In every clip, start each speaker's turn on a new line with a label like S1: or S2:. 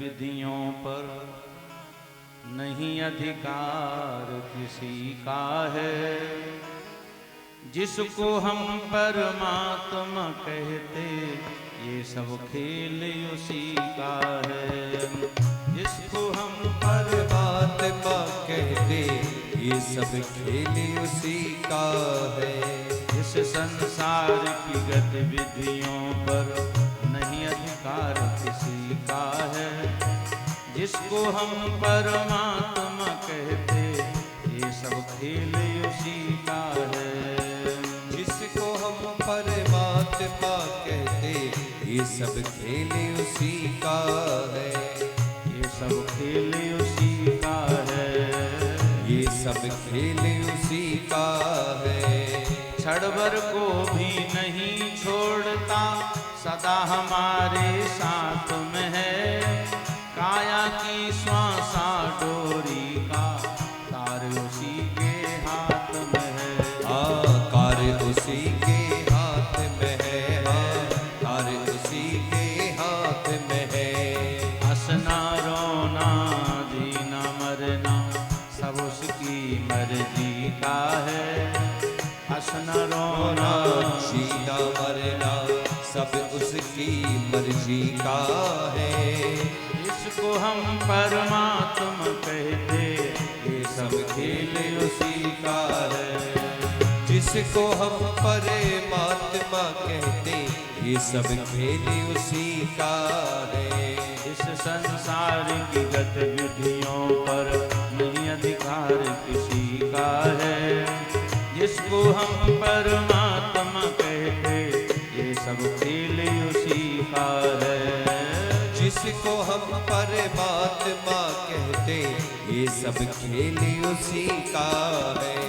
S1: विधियों पर नहीं अधिकार किसी का है। जिसको हम परमात्मा कहते ये सब खेल उसी का है। जिसको हम
S2: परमात्मा कहते ये सब खेल उसी का है।
S1: इस संसार की गतिविधियों पर नहीं अधिकार किसी का है। जिसको हम परमात्मा कहते ये सब खेल उसी का है।
S2: जिसको हम परमात्मा कहते ये सब खेल उसी का है।
S1: ये सब खेल उसी का है।
S2: ये सब खेल उसी का है।
S1: क्षणभर को भी नहीं छोड़ता सदा हमारे साथ में है। काया की श्वासा डोरी का तार उसी के हाथ में है।
S2: कार उसी के हाथ में है। कार उसी के हाथ में है।
S1: हंसना रोना जीना मरना सब उसकी मर्जी का है। हंसना रोना
S2: जीना मरना सब उसकी मर्जी का है।
S1: इसको हम परमात्मा कहते ये सब खेल उसी का है।
S2: जिसको हम परमात्मा कहते ये सब खेल उसी का है।
S1: इस संसार की गतिविधियों पर नहीं अधिकार किसी का है। जिसको हम परमात्मा कहते ये सब खेल उसी का है।
S2: जिसको हम परमात्मा कहते ये सब खेल उसी का है।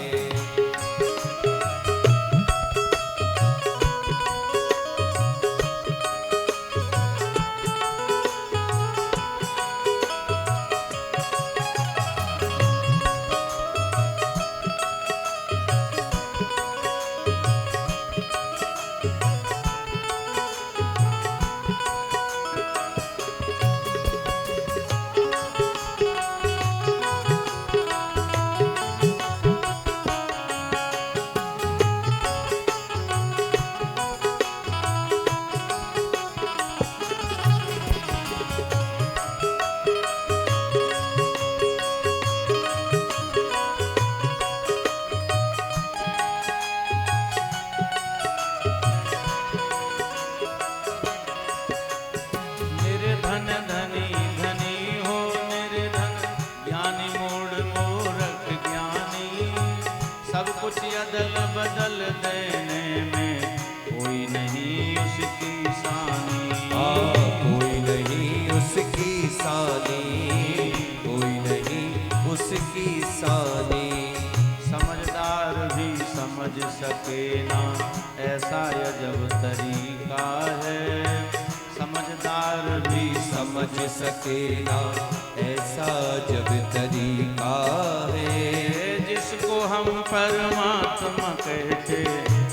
S1: अदल बदल देने में कोई नहीं उसकी सानी।
S2: कोई नहीं उसकी सानी। कोई नहीं उसकी सानी।
S1: समझदार भी समझ सके ना ऐसा अजब तरीका है। समझदार भी
S2: समझ सके ना ऐसा जब तरीका है।
S1: जिसको हम परमात्मा कहते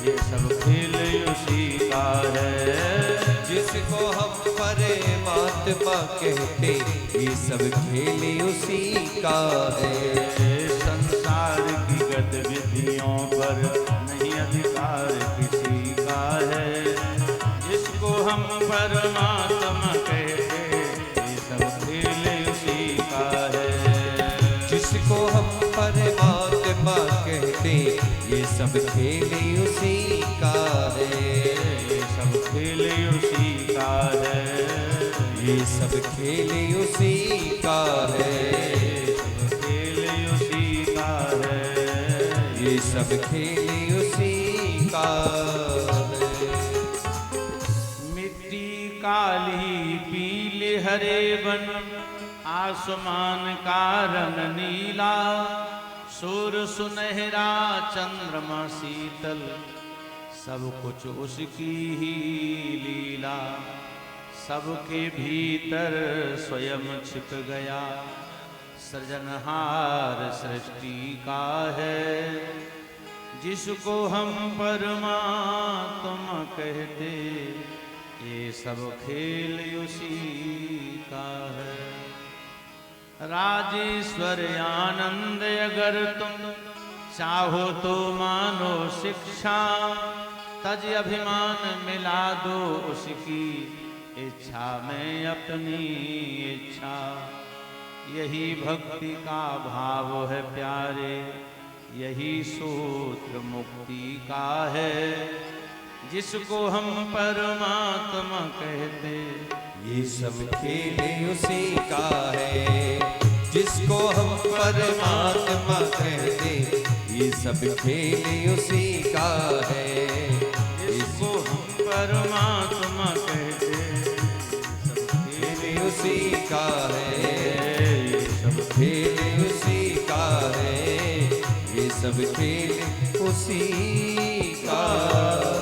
S1: ये सब खेल उसी का है।
S2: जिसको हम परमात्मा कहते ये सब खेल उसी का है।
S1: संसार की गतिविधियों पर नहीं अधिकार किसी का है। जिसको हम परमात्मा कहते ये सब खेल उसी का है।
S2: जिसको हम परमात्मा कहते ये सब खेल उसी का है।
S1: ये सब खेल उसी का है।
S2: ये सब खेल उसी का है।
S1: खेल उसी का है।
S2: ये सब खेल उसी का है।
S1: मिट्टी काली पीले हरे बन आसमान का रंग नीला। सूर्य सुनहरा चंद्रमा शीतल सब कुछ उसकी ही लीला। सबके भीतर स्वयं छिप गया सृजनहार सृष्टि का है। जिसको हम परमात्मा कहते ये सब खेल उसी का है। राजेश्वर आनंद अगर तुम चाहो तो मानो शिक्षा, तज अभिमान मिला दो उसकी इच्छा में अपनी इच्छा। यही भक्ति का भाव है प्यारे, यही सूत्र मुक्ति का है। जिसको हम परमात्मा कहते,
S2: ये सब खेल उसी का है। जिसको हम परमात्मा कहते, ये सब खेल उसी का है।
S1: जिसको हम परमात्मा कहते,
S2: खेल उसी का है।
S1: ये सब
S2: खेल उसी का है। ये सब खेल उसी का